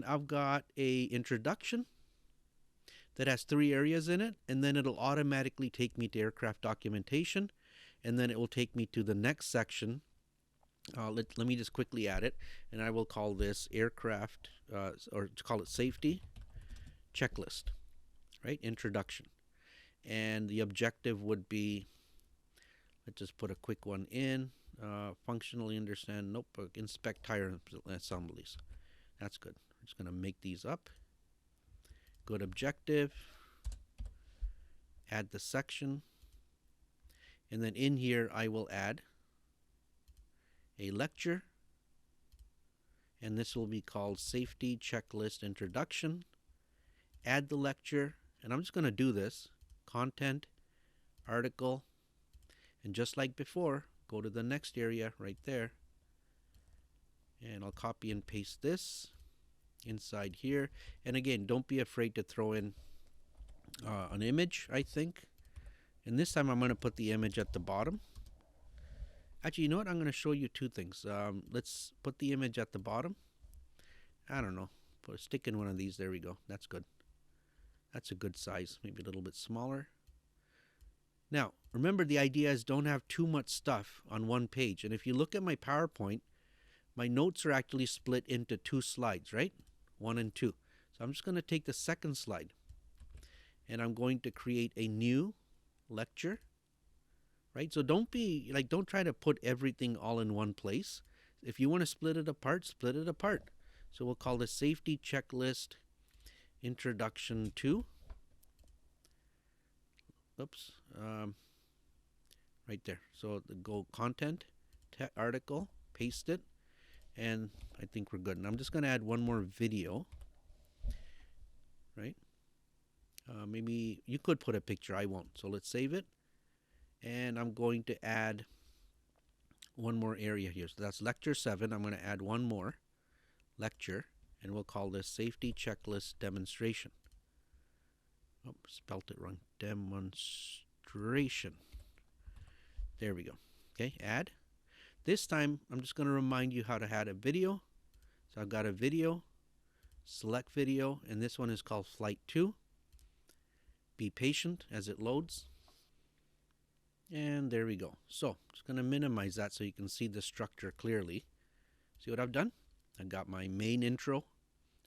I've got a introduction that has 3 areas in it, and then it'll automatically take me to aircraft documentation, and then it will take me to the next section. Let me just quickly add it, and I will call this aircraft, or call it safety checklist, right? Introduction. And the objective would be, let's just put a quick one in, functionally understand, inspect tire assemblies. That's good. I'm just going to make these up. Good objective. Add the section. And then in here, I will add a lecture. And this will be called Safety Checklist Introduction. Add the lecture. And I'm just going to do this. Content, article. And just like before, go to the next area right there. And I'll copy and paste this inside here. And again, don't be afraid to throw in an image, I think. And this time I'm going to put the image at the bottom. Actually, you know what? I'm going to show you 2 things. Let's put the image at the bottom. I don't know. Put a stick in one of these. There we go. That's good. That's a good size. Maybe a little bit smaller. Now, remember the idea is don't have too much stuff on one page. And if you look at my PowerPoint, my notes are actually split into 2 slides, right? 1 and 2. So I'm just going to take the second slide and I'm going to create a new lecture, right? So don't try to put everything all in one place. If you want to split it apart, split it apart. So we'll call this Safety Checklist Introduction 2. Oops. Right there. So go content, article, paste it, and I think we're good. And I'm just going to add one more video, right? Maybe you could put a picture. I won't. So let's save it. And I'm going to add one more area here. So that's lecture 7. I'm going to add one more lecture, and we'll call this Safety Checklist Demonstration. Oh, spelt it wrong. Demonstration. There we go. Okay, add. This time, I'm just going to remind you how to add a video. So I've got a video, select video, and this one is called Flight 2. Be patient as it loads. And there we go. So I'm just going to minimize that so you can see the structure clearly. See what I've done? I've got my main intro.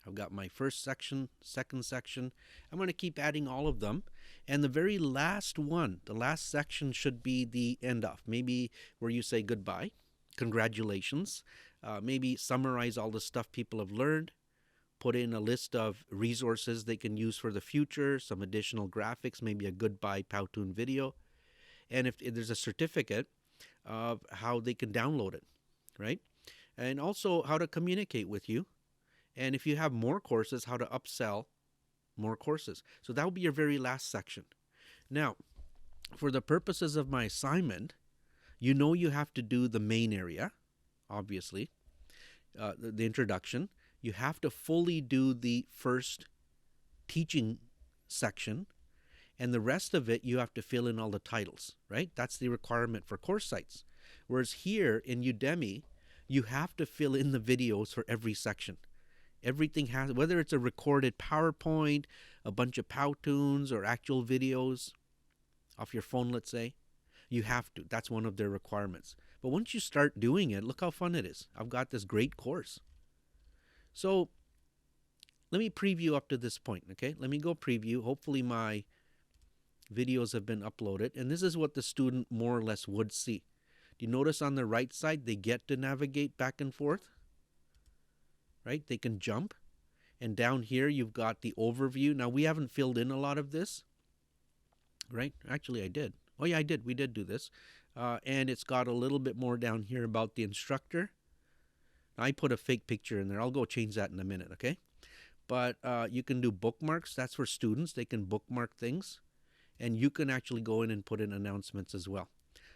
I've got my first section, second section. I'm going to keep adding all of them. And the very last one, the last section should be the end off. Maybe where you say goodbye, congratulations. Maybe summarize all the stuff people have learned. Put in a list of resources they can use for the future, some additional graphics, maybe a goodbye Powtoon video. And if there's a certificate of how they can download it, right? And also how to communicate with you. And if you have more courses, how to upsell more courses. So that will be your very last section. Now, for the purposes of my assignment, you know you have to do the main area, obviously, the introduction. You have to fully do the first teaching section, and the rest of it, you have to fill in all the titles, right? That's the requirement for course sites. Whereas here in Udemy, you have to fill in the videos for every section. Everything has, whether it's a recorded PowerPoint, a bunch of Powtoons, or actual videos off your phone, let's say, you have to. That's one of their requirements. But once you start doing it, look how fun it is. I've got this great course. So let me preview up to this point, okay? Let me go preview. Hopefully my videos have been uploaded. And this is what the student more or less would see. Do you notice on the right side, they get to navigate back and forth? Right? They can jump. And down here, you've got the overview. Now, we haven't filled in a lot of this, right? Actually, I did. Oh, yeah, I did. We did do this. And it's got a little bit more down here about the instructor. I put a fake picture in there. I'll go change that in a minute, okay? But you can do bookmarks. That's for students. They can bookmark things. And you can actually go in and put in announcements as well.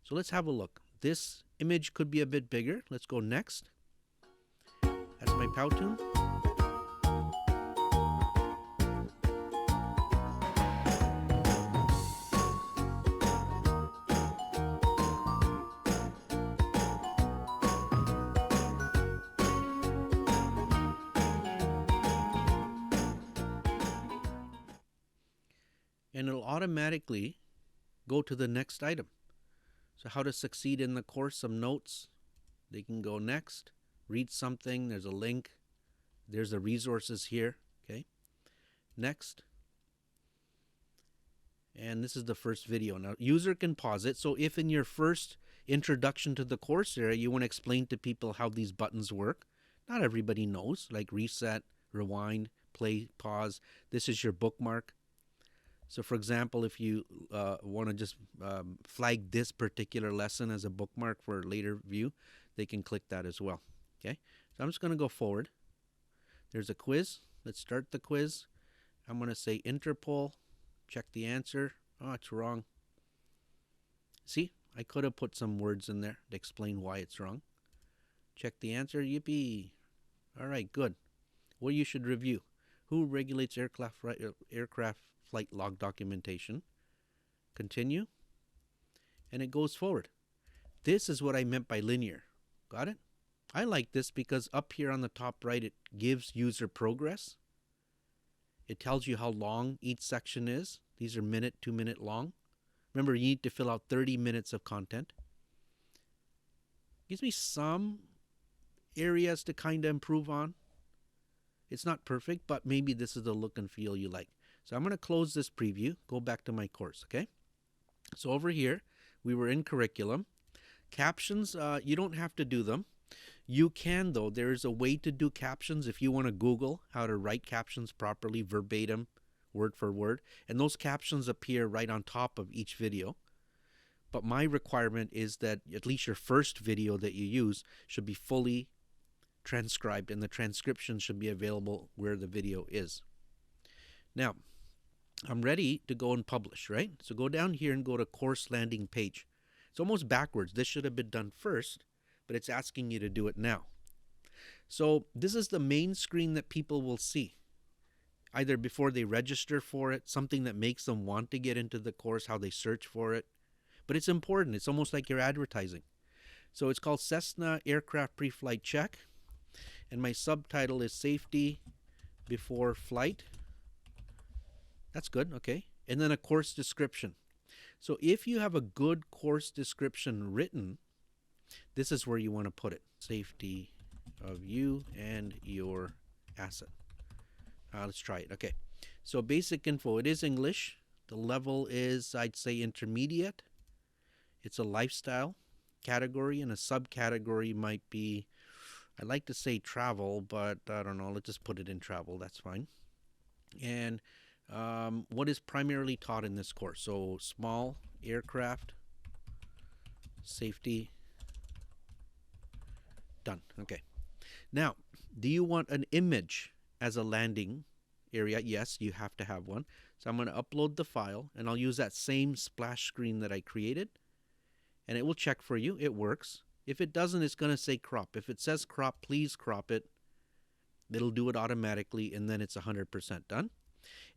So let's have a look. This image could be a bit bigger. Let's go next. That's my Powtoon. and it'll automatically go to the next item. So how to succeed in the course, some notes. They can go next, read something, there's a link, there's the resources here, okay? Next. And this is the first video. Now, user can pause it. So if in your first introduction to the course area, you want to explain to people how these buttons work, not everybody knows, like reset, rewind, play, pause. This is your bookmark. So for example, if you want to just flag this particular lesson as a bookmark for later view, they can click that as well. Okay, so I'm just going to go forward. There's a quiz. Let's start the quiz. I'm going to say Interpol. Check the answer. Oh, it's wrong. See, I could have put some words in there to explain why it's wrong. Check the answer. Yippee. All right, good. What you should review. Who regulates aircraft flight log documentation? Continue. And it goes forward. This is what I meant by linear. Got it? I like this because up here on the top right, it gives user progress. It tells you how long each section is. These are 2-minute long. Remember, you need to fill out 30 minutes of content. Gives me some areas to kind of improve on. It's not perfect, but maybe this is the look and feel you like. So I'm going to close this preview, go back to my course, okay? So over here, we were in curriculum. Captions, you don't have to do them. You can, though. There is a way to do captions if you want to Google how to write captions properly, verbatim, word for word. And those captions appear right on top of each video. But my requirement is that at least your first video that you use should be fully transcribed, and the transcription should be available where the video is. Now, I'm ready to go and publish, right? So go down here and go to course landing page. It's almost backwards. This should have been done first, but it's asking you to do it now. So this is the main screen that people will see, either before they register for it, something that makes them want to get into the course, how they search for it. But it's important. It's almost like you're advertising. So it's called Cessna Aircraft Pre-Flight Check. And my subtitle is Safety Before Flight. That's good, okay. And then a course description. So if you have a good course description written, this is where you want to put it. Safety of you and your asset. Let's try it. Okay. So basic info. It is English. The level is, I'd say, intermediate. It's a lifestyle category, and a subcategory might be, I like to say travel, but I don't know. Let's just put it in travel. That's fine. And what is primarily taught in this course? So small aircraft safety. Done. Okay. Now, do you want an image as a landing area? Yes, you have to have one. So I'm going to upload the file, and I'll use that same splash screen that I created, and it will check for you. It works. If it doesn't, it's going to say crop. If it says crop, please crop it. It'll do it automatically, and then it's 100% done.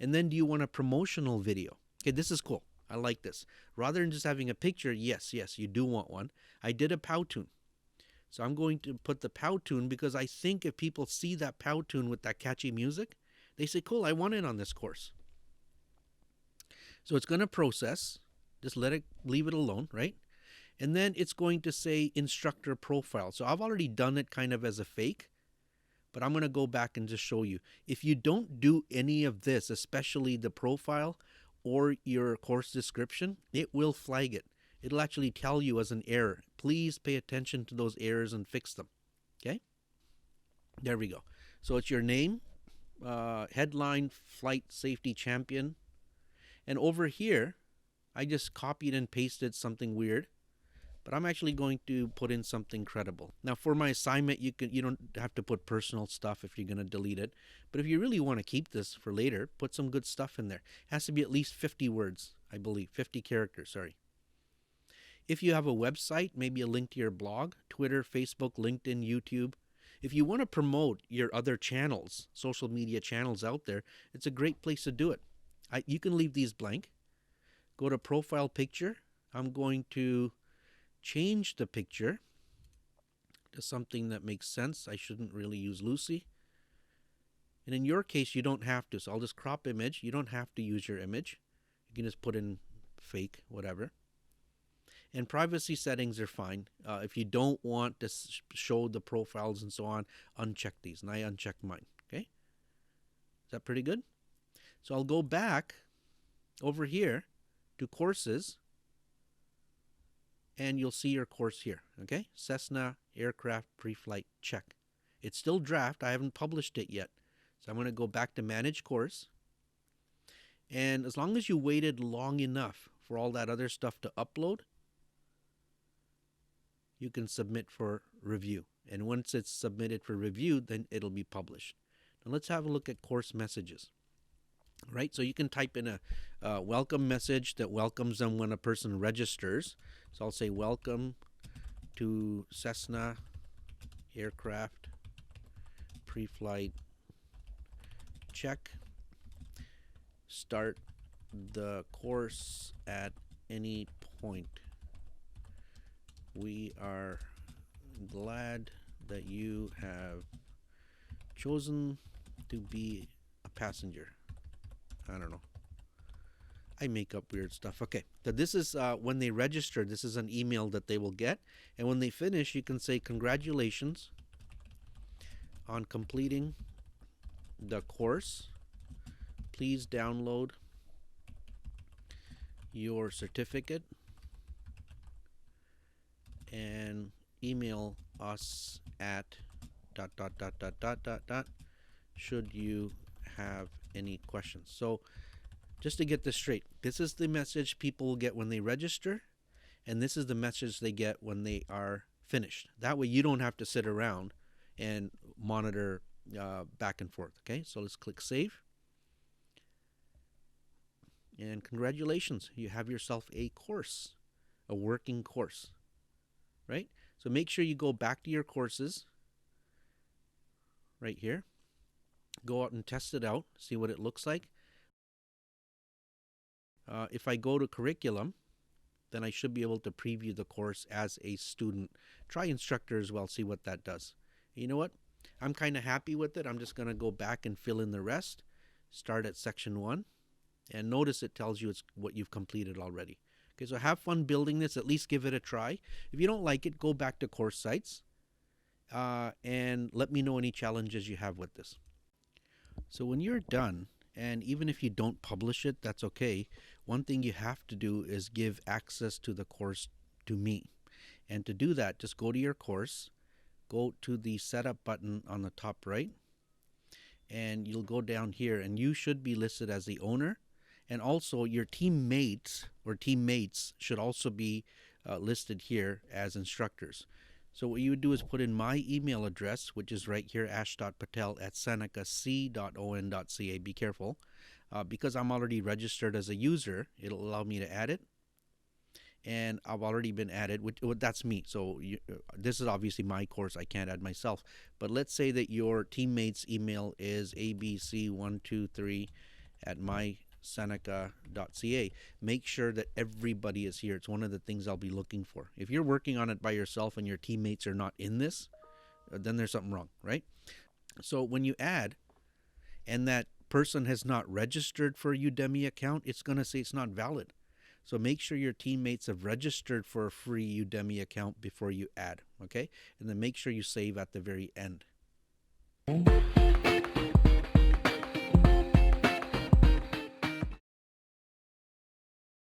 And then do you want a promotional video? Okay, this is cool. I like this. Rather than just having a picture, yes, you do want one. I did a POW tune. So I'm going to put the POW tune because I think if people see that POW tune with that catchy music, they say, cool, I want in on this course. So it's going to process. Just leave it alone, right? And then it's going to say Instructor Profile. So I've already done it kind of as a fake, but I'm going to go back and just show you. If you don't do any of this, especially the profile or your course description, it will flag it. It'll actually tell you as an error. Please pay attention to those errors and fix them. Okay? There we go. So it's your name, headline, flight safety champion. And over here, I just copied and pasted something weird. But I'm actually going to put in something credible. Now for my assignment, you don't have to put personal stuff if you're going to delete it. But if you really want to keep this for later, put some good stuff in there. It has to be at least 50 words, I believe. 50 characters, sorry. If you have a website, maybe a link to your blog, Twitter, Facebook, LinkedIn, YouTube. If you want to promote your other channels, social media channels out there, it's a great place to do it. You can leave these blank. Go to profile picture. I'm going to change the picture to something that makes sense. I shouldn't really use Lucy. And in your case, you don't have to. So I'll just crop image. You don't have to use your image. can just put in fake, whatever. And privacy settings are fine. If you don't want to show the profiles and so on, uncheck these. And I uncheck mine. Okay? Is that pretty good? So I'll go back over here to courses, and you'll see your course here. Okay? Cessna Aircraft Pre-Flight Check. It's still draft. I haven't published it yet. So I'm going to go back to Manage Course. And as long as you waited long enough for all that other stuff to upload, you can submit for review. And once it's submitted for review, then it'll be published. Now let's have a look at course messages. Right, so you can type in a welcome message that welcomes them when a person registers. So I'll say, welcome to Cessna Aircraft Pre-Flight Check. Start the course at any point. We are glad that you have chosen to be a passenger. I don't know. I make up weird stuff. Okay, so this is when they register. This is an email that they will get. And when they finish, you can say, congratulations on completing the course. Please download your certificate and email us at ... should you have any questions. So just to get this straight, this is the message people will get when they register, and this is the message they get when they are finished. That way you don't have to sit around and monitor back and forth. Okay, so let's click save. And congratulations, you have yourself a course, a working course, right? So make sure you go back to your courses right here. Go out and test it out, see what it looks like. If I go to curriculum, then I should be able to preview the course as a student. Try Instructor as well, see what that does. You know what? I'm kind of happy with it. I'm just going to go back and fill in the rest. Start at section 1. And notice it tells you it's what you've completed already. Okay, so have fun building this. At least give it a try. If you don't like it, go back to course sites and let me know any challenges you have with this. So when you're done, and even if you don't publish it, that's okay. One thing you have to do is give access to the course to me. And to do that, just go to your course, go to the setup button on the top right, and you'll go down here, and you should be listed as the owner. And also your teammates should also be listed here as instructors. So what you would do is put in my email address, which is right here, ash.patel@senecac.on.ca. Be careful. Because I'm already registered as a user, it'll allow me to add it. And I've already been added, that's me. So this is obviously my course. I can't add myself. But let's say that your teammate's email is abc123@myseneca.ca. Make sure that everybody is here. It's one of the things I'll be looking for. If you're working on it by yourself and your teammates are not in this, then there's something wrong, right? So when you add, and that person has not registered for a Udemy account, it's going to say it's not valid. So make sure your teammates have registered for a free Udemy account before you add, okay? And then make sure you save at the very end.